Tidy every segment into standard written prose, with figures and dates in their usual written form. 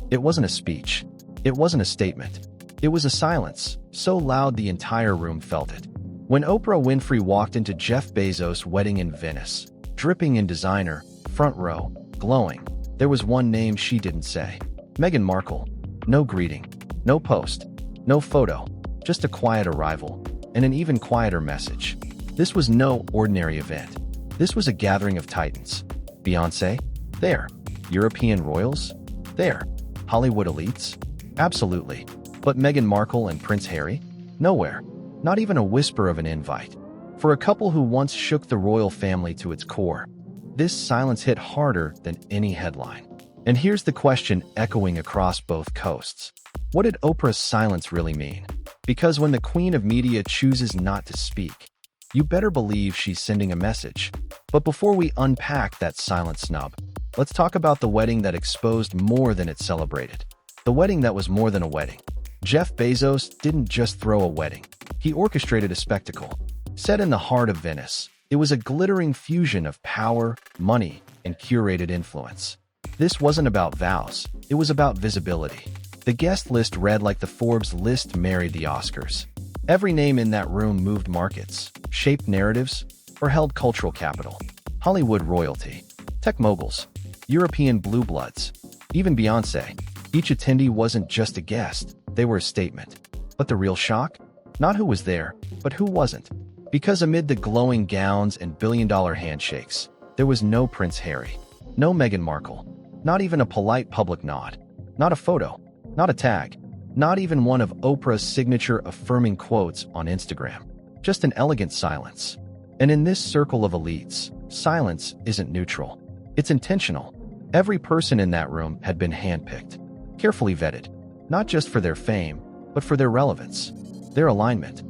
It wasn't a speech. It wasn't a statement. It was a silence, so loud the entire room felt it. When Oprah Winfrey walked into Jeff Bezos' wedding in Venice, dripping in designer, front row, glowing, there was one name she didn't say. Meghan Markle. No greeting, no post, no photo, just a quiet arrival, and an even quieter message. This was no ordinary event. This was a gathering of titans. Beyoncé? There. European royals? There. Hollywood elites? Absolutely. But Meghan Markle and Prince Harry? Nowhere. Not even a whisper of an invite. For a couple who once shook the royal family to its core, this silence hit harder than any headline. And here's the question echoing across both coasts. What did Oprah's silence really mean? Because when the queen of media chooses not to speak, you better believe she's sending a message. But before we unpack that silent snub, let's talk about the wedding that exposed more than it celebrated. The wedding that was more than a wedding. Jeff Bezos didn't just throw a wedding. He orchestrated a spectacle. Set in the heart of Venice, it was a glittering fusion of power, money, and curated influence. This wasn't about vows, it was about visibility. The guest list read like the Forbes list married the Oscars. Every name in that room moved markets, shaped narratives, or held cultural capital. Hollywood royalty, tech moguls, European blue bloods, even Beyoncé. Each attendee wasn't just a guest, they were a statement. But the real shock? Not who was there, but who wasn't. Because amid the glowing gowns and billion-dollar handshakes, there was no Prince Harry, no Meghan Markle, not even a polite public nod, not a photo, not a tag, not even one of Oprah's signature affirming quotes on Instagram. Just an elegant silence. And in this circle of elites, silence isn't neutral. It's intentional. Every person in that room had been handpicked, carefully vetted, not just for their fame, but for their relevance, their alignment,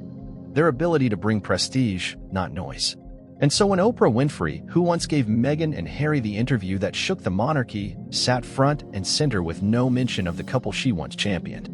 their ability to bring prestige, not noise. And so when Oprah Winfrey, who once gave Meghan and Harry the interview that shook the monarchy, sat front and center with no mention of the couple she once championed,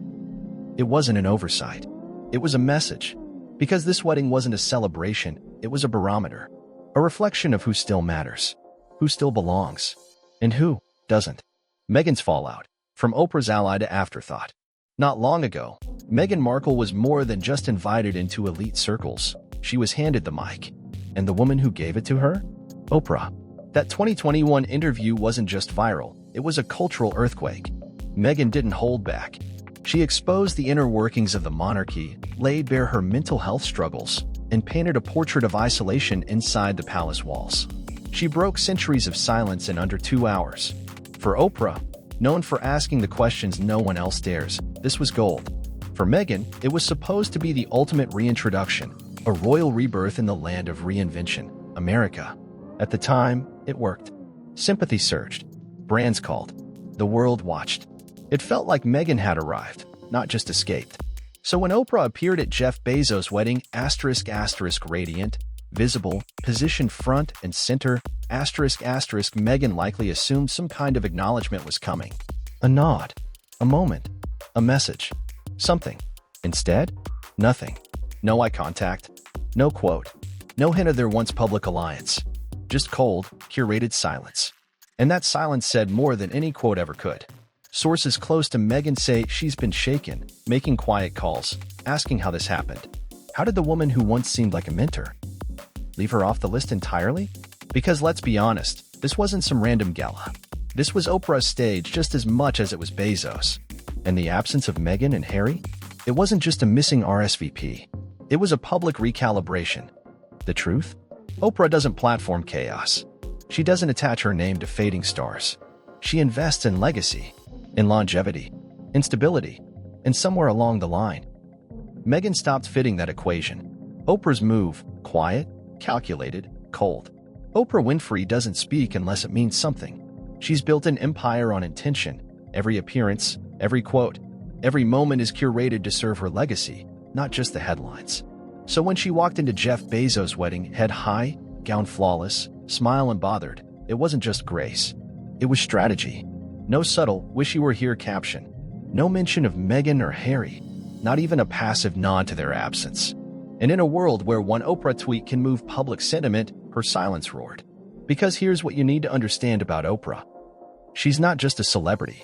it wasn't an oversight. It was a message. Because this wedding wasn't a celebration, it was a barometer, a reflection of who still matters, who still belongs, and who doesn't. Meghan's fallout, from Oprah's ally to afterthought. Not long ago, Meghan Markle was more than just invited into elite circles. She was handed the mic. And the woman who gave it to her? Oprah. That 2021 interview wasn't just viral, it was a cultural earthquake. Meghan didn't hold back. She exposed the inner workings of the monarchy, laid bare her mental health struggles, and painted a portrait of isolation inside the palace walls. She broke centuries of silence in under 2 hours. For Oprah, known for asking the questions no one else dares, this was gold. For Meghan, it was supposed to be the ultimate reintroduction, a royal rebirth in the land of reinvention, America. At the time, it worked. Sympathy surged. Brands called. The world watched. It felt like Meghan had arrived, not just escaped. So when Oprah appeared at Jeff Bezos' wedding, radiant, visible, positioned front and center, Meghan likely assumed some kind of acknowledgement was coming. A nod, a moment, a message, something. Instead, nothing. No eye contact, no quote, no hint of their once public alliance. Just cold, curated silence. And that silence said more than any quote ever could. Sources close to Meghan say she's been shaken, making quiet calls, asking how this happened. How did the woman who once seemed like a mentor leave her off the list entirely? Because let's be honest, this wasn't some random gala. This was Oprah's stage just as much as it was Bezos. And the absence of Meghan and Harry? It wasn't just a missing RSVP. It was a public recalibration. The truth? Oprah doesn't platform chaos. She doesn't attach her name to fading stars. She invests in legacy, in longevity, in stability, and somewhere along the line, Meghan stopped fitting that equation. Oprah's move, quiet, calculated, cold. Oprah Winfrey doesn't speak unless it means something. She's built an empire on intention. Every appearance, every quote, every moment is curated to serve her legacy, not just the headlines. So when she walked into Jeff Bezos' wedding, head high, gown flawless, smile unbothered, it wasn't just grace. It was strategy. No subtle, wish you were here caption. No mention of Meghan or Harry. Not even a passive nod to their absence. And in a world where one Oprah tweet can move public sentiment, her silence roared. Because here's what you need to understand about Oprah. She's not just a celebrity.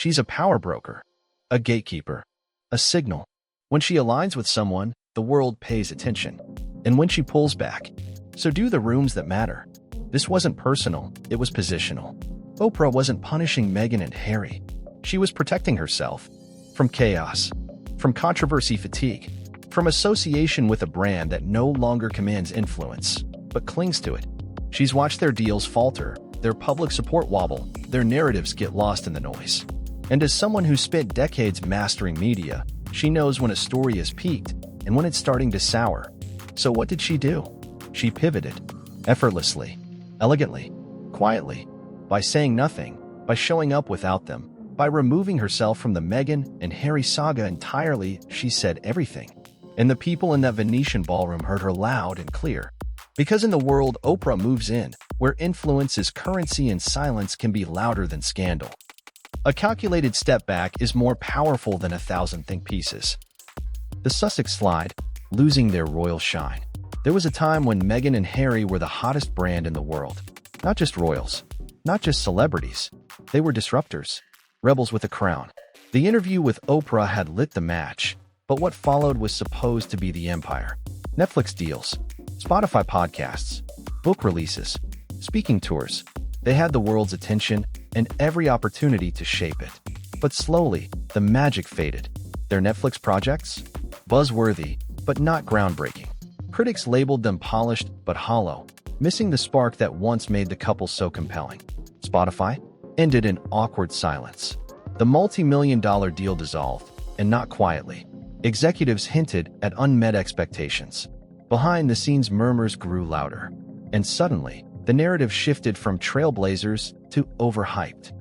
She's a power broker, a gatekeeper, a signal. When she aligns with someone, the world pays attention. And when she pulls back, so do the rooms that matter. This wasn't personal, it was positional. Oprah wasn't punishing Meghan and Harry. She was protecting herself from chaos, from controversy fatigue, from association with a brand that no longer commands influence, but clings to it. She's watched their deals falter, their public support wobble, their narratives get lost in the noise. And as someone who spent decades mastering media, she knows when a story has peaked and when it's starting to sour. So what did she do? She pivoted, effortlessly, elegantly, quietly, by saying nothing, by showing up without them, by removing herself from the Meghan and Harry saga entirely. She said everything. And the people in that Venetian ballroom heard her loud and clear. Because in the world Oprah moves in, where influence is currency and silence can be louder than scandal. A calculated step back is more powerful than 1,000 think pieces. The Sussex slide, losing their royal shine. There was a time when Meghan and Harry were the hottest brand in the world. Not just royals, not just celebrities. They were disruptors, rebels with a crown. The interview with Oprah had lit the match, but what followed was supposed to be the empire. Netflix deals, Spotify podcasts, book releases, speaking tours. They had the world's attention and every opportunity to shape it. But slowly, the magic faded. Their Netflix projects? Buzzworthy, but not groundbreaking. Critics labeled them polished but hollow, missing the spark that once made the couple so compelling. Spotify ended in awkward silence. The multi-million-dollar deal dissolved, and not quietly. Executives hinted at unmet expectations. Behind-the-scenes murmurs grew louder. And suddenly, the narrative shifted from trailblazers to overhyped.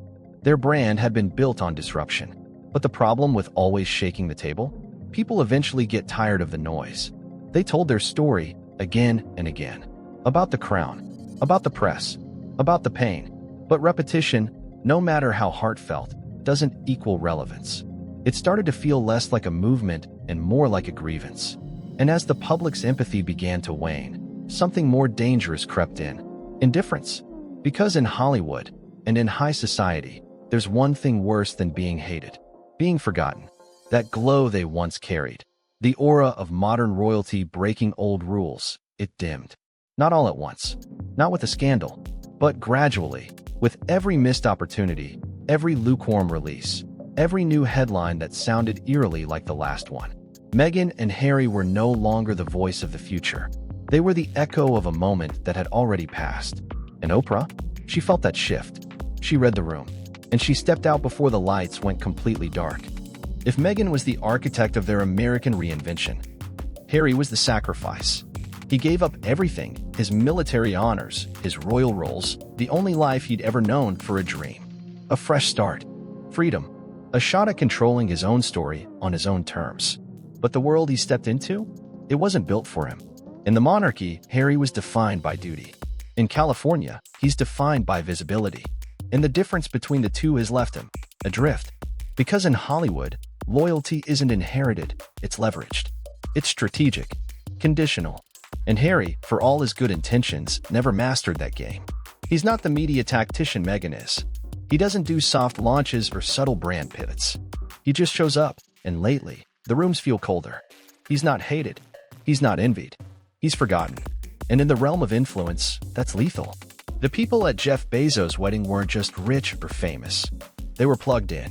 Their brand had been built on disruption. But the problem with always shaking the table? People eventually get tired of the noise. They told their story again and again. About the crown, about the press, about the pain. But repetition, no matter how heartfelt, doesn't equal relevance. It started to feel less like a movement and more like a grievance. And as the public's empathy began to wane, something more dangerous crept in. Indifference. Because in Hollywood, and in high society, there's one thing worse than being hated. Being forgotten. That glow they once carried. The aura of modern royalty breaking old rules. It dimmed. Not all at once. Not with a scandal. But gradually. With every missed opportunity, every lukewarm release, every new headline that sounded eerily like the last one. Meghan and Harry were no longer the voice of the future. They were the echo of a moment that had already passed. And Oprah? She felt that shift. She read the room. And she stepped out before the lights went completely dark. If Meghan was the architect of their American reinvention, Harry was the sacrifice. He gave up everything, his military honors, his royal roles, the only life he'd ever known, for a dream. A fresh start. Freedom. A shot at controlling his own story on his own terms. But the world he stepped into? It wasn't built for him. In the monarchy, Harry was defined by duty. In California, he's defined by visibility. And the difference between the two has left him adrift. Because in Hollywood, loyalty isn't inherited, it's leveraged. It's strategic, conditional. And Harry, for all his good intentions, never mastered that game. He's not the media tactician Meghan is. He doesn't do soft launches or subtle brand pivots. He just shows up, and lately, the rooms feel colder. He's not hated. He's not envied. He's forgotten. And in the realm of influence, that's lethal. The people at Jeff Bezos' wedding weren't just rich or famous. They were plugged in,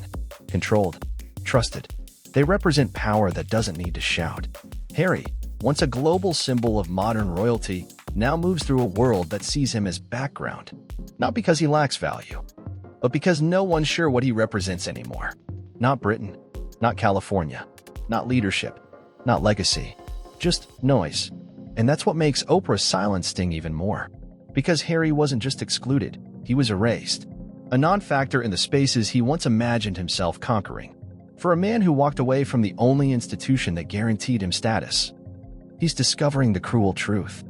controlled, trusted. They represent power that doesn't need to shout. Harry, once a global symbol of modern royalty, now moves through a world that sees him as background. Not because he lacks value, but because no one's sure what he represents anymore. Not Britain, not California, not leadership, not legacy, just noise. And that's what makes Oprah's silence sting even more. Because Harry wasn't just excluded, he was erased. A non-factor in the spaces he once imagined himself conquering. For a man who walked away from the only institution that guaranteed him status, he's discovering the cruel truth.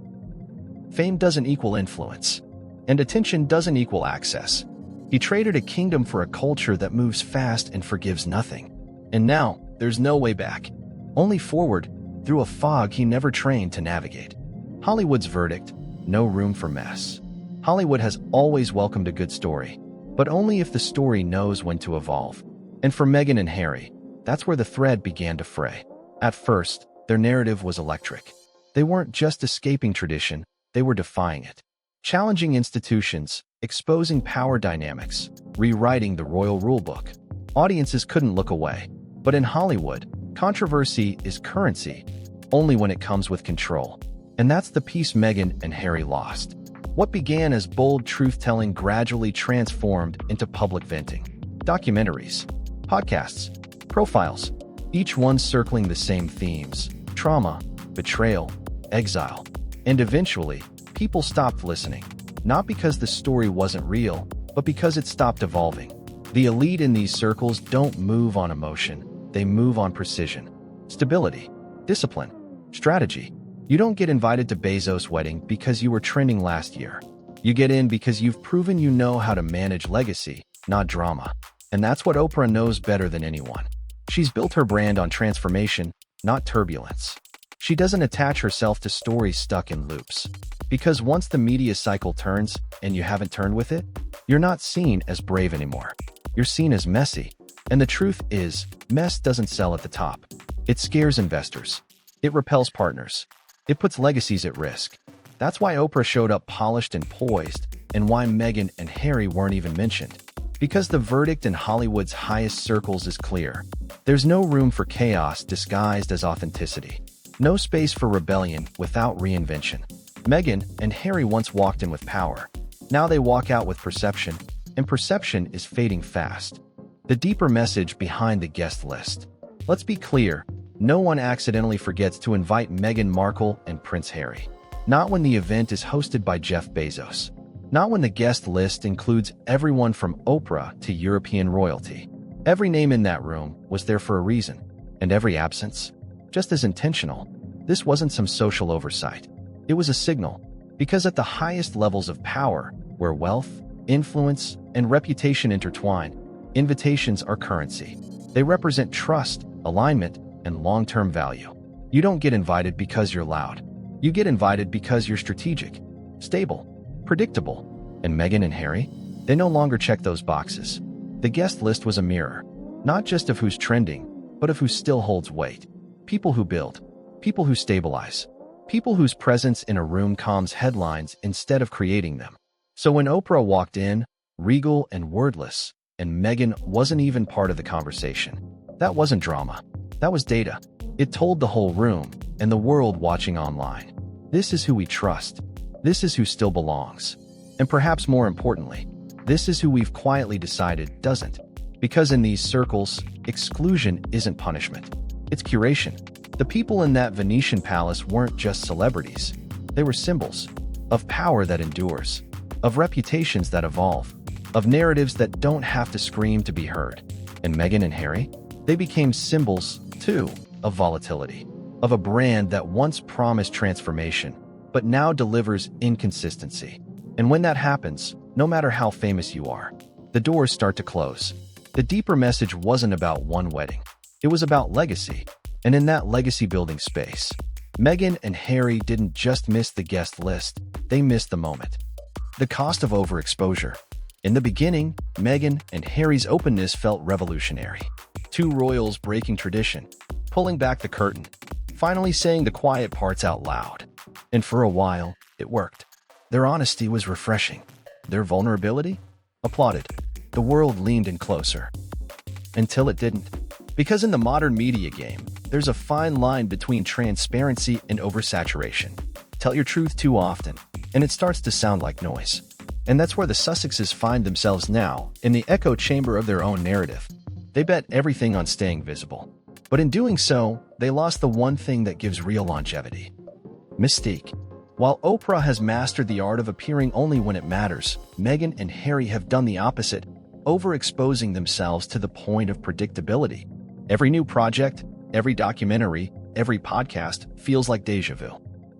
Fame doesn't equal influence, and attention doesn't equal access. He traded a kingdom for a culture that moves fast and forgives nothing. And now, there's no way back. Only forward, through a fog he never trained to navigate. Hollywood's verdict: no room for mess. Hollywood has always welcomed a good story, but only if the story knows when to evolve. And for Meghan and Harry, that's where the thread began to fray. At first, their narrative was electric. They weren't just escaping tradition, they were defying it. Challenging institutions, exposing power dynamics, rewriting the royal rulebook. Audiences couldn't look away. But in Hollywood, controversy is currency, only when it comes with control. And that's the piece Meghan and Harry lost. What began as bold truth-telling gradually transformed into public venting. Documentaries, podcasts, profiles, each one circling the same themes: trauma, betrayal, exile. And eventually, people stopped listening, not because the story wasn't real, but because it stopped evolving. The elite in these circles don't move on emotion, they move on precision, stability, discipline, strategy. You don't get invited to Bezos' wedding because you were trending last year. You get in because you've proven you know how to manage legacy, not drama. And that's what Oprah knows better than anyone. She's built her brand on transformation, not turbulence. She doesn't attach herself to stories stuck in loops. Because once the media cycle turns, and you haven't turned with it, you're not seen as brave anymore. You're seen as messy. And the truth is, mess doesn't sell at the top. It scares investors. It repels partners. It puts legacies at risk. That's why Oprah showed up polished and poised, and why Meghan and Harry weren't even mentioned. Because the verdict in Hollywood's highest circles is clear. There's no room for chaos disguised as authenticity. No space for rebellion without reinvention. Meghan and Harry once walked in with power. Now they walk out with perception, and perception is fading fast. The deeper message behind the guest list. Let's be clear, no one accidentally forgets to invite Meghan Markle and Prince Harry. Not when the event is hosted by Jeff Bezos. Not when the guest list includes everyone from Oprah to European royalty. Every name in that room was there for a reason, and every absence, just as intentional. This wasn't some social oversight. It was a signal, because at the highest levels of power, where wealth, influence, and reputation intertwine, invitations are currency. They represent trust, alignment, and long-term value. You don't get invited because you're loud. You get invited because you're strategic, stable, predictable. And Meghan and Harry? They no longer check those boxes. The guest list was a mirror, not just of who's trending, but of who still holds weight. People who build, people who stabilize, people whose presence in a room calms headlines instead of creating them. So when Oprah walked in, regal and wordless, and Meghan wasn't even part of the conversation, that wasn't drama. That was data. It told the whole room, and the world watching online. This is who we trust. This is who still belongs. And perhaps more importantly, this is who we've quietly decided doesn't. Because in these circles, exclusion isn't punishment. It's curation. The people in that Venetian palace weren't just celebrities. They were symbols of power that endures, of reputations that evolve, of narratives that don't have to scream to be heard. And Meghan and Harry? They became symbols, too, of volatility, of a brand that once promised transformation, but now delivers inconsistency. And when that happens, no matter how famous you are, the doors start to close. The deeper message wasn't about one wedding. It was about legacy. And in that legacy-building space, Meghan and Harry didn't just miss the guest list, they missed the moment. The cost of overexposure. In the beginning, Meghan and Harry's openness felt revolutionary. Two royals breaking tradition, pulling back the curtain, finally saying the quiet parts out loud. And for a while, it worked. Their honesty was refreshing. Their vulnerability? Applauded. The world leaned in closer. Until it didn't. Because in the modern media game, there's a fine line between transparency and oversaturation. Tell your truth too often, and it starts to sound like noise. And that's where the Sussexes find themselves now, in the echo chamber of their own narrative. They bet everything on staying visible. But in doing so, they lost the one thing that gives real longevity: mystique. While Oprah has mastered the art of appearing only when it matters, Meghan and Harry have done the opposite, overexposing themselves to the point of predictability. Every new project, every documentary, every podcast feels like déjà vu.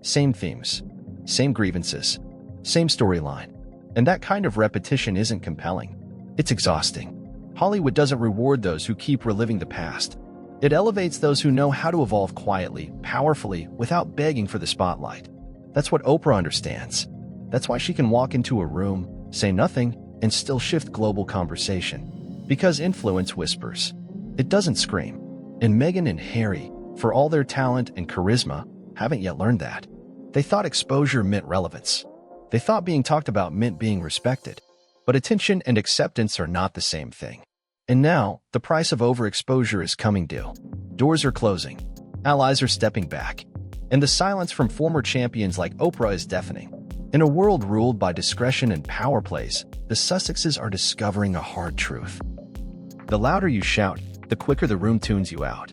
Same themes, same grievances, same storyline. And that kind of repetition isn't compelling. It's exhausting. Hollywood doesn't reward those who keep reliving the past. It elevates those who know how to evolve quietly, powerfully, without begging for the spotlight. That's what Oprah understands. That's why she can walk into a room, say nothing, and still shift global conversation. Because influence whispers. It doesn't scream. And Meghan and Harry, for all their talent and charisma, haven't yet learned that. They thought exposure meant relevance. They thought being talked about meant being respected. But attention and acceptance are not the same thing. And now, the price of overexposure is coming due. Doors are closing. Allies are stepping back. And the silence from former champions like Oprah is deafening. In a world ruled by discretion and power plays, the Sussexes are discovering a hard truth. The louder you shout, the quicker the room tunes you out.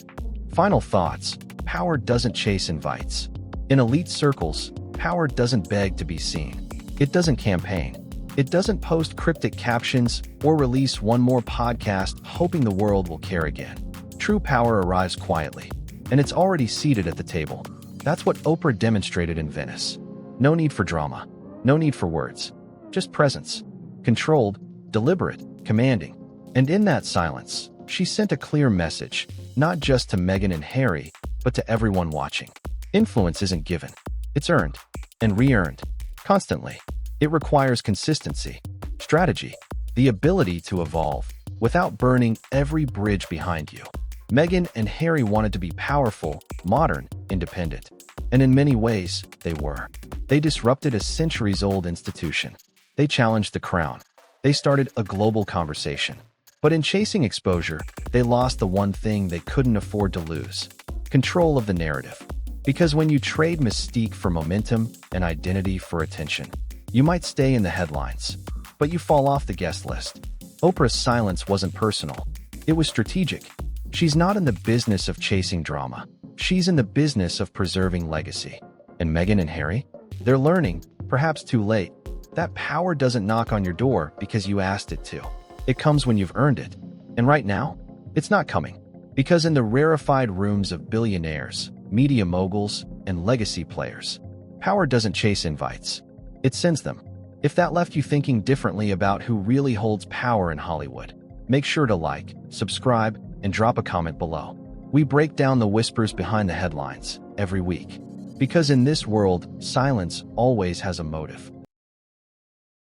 Final thoughts: power doesn't chase invites. In elite circles, power doesn't beg to be seen. It doesn't campaign. It doesn't post cryptic captions or release one more podcast hoping the world will care again. True power arrives quietly, and it's already seated at the table. That's what Oprah demonstrated in Venice. No need for drama. No need for words. Just presence. Controlled, deliberate, commanding. And in that silence, she sent a clear message, not just to Meghan and Harry, but to everyone watching. Influence isn't given. It's earned and re-earned constantly. It requires consistency, strategy, the ability to evolve without burning every bridge behind you. Meghan and Harry wanted to be powerful, modern, independent. And in many ways, they were. They disrupted a centuries-old institution. They challenged the crown. They started a global conversation. But in chasing exposure, they lost the one thing they couldn't afford to lose: control of the narrative. Because when you trade mystique for momentum and identity for attention, you might stay in the headlines, but you fall off the guest list. Oprah's silence wasn't personal. It was strategic. She's not in the business of chasing drama. She's in the business of preserving legacy. And Meghan and Harry? They're learning, perhaps too late, that power doesn't knock on your door because you asked it to. It comes when you've earned it. And right now, it's not coming. Because in the rarefied rooms of billionaires, media moguls, and legacy players, power doesn't chase invites. It sends them. If that left you thinking differently about who really holds power in Hollywood, make sure to like, subscribe, and drop a comment below. We break down the whispers behind the headlines every week. Because in this world, silence always has a motive.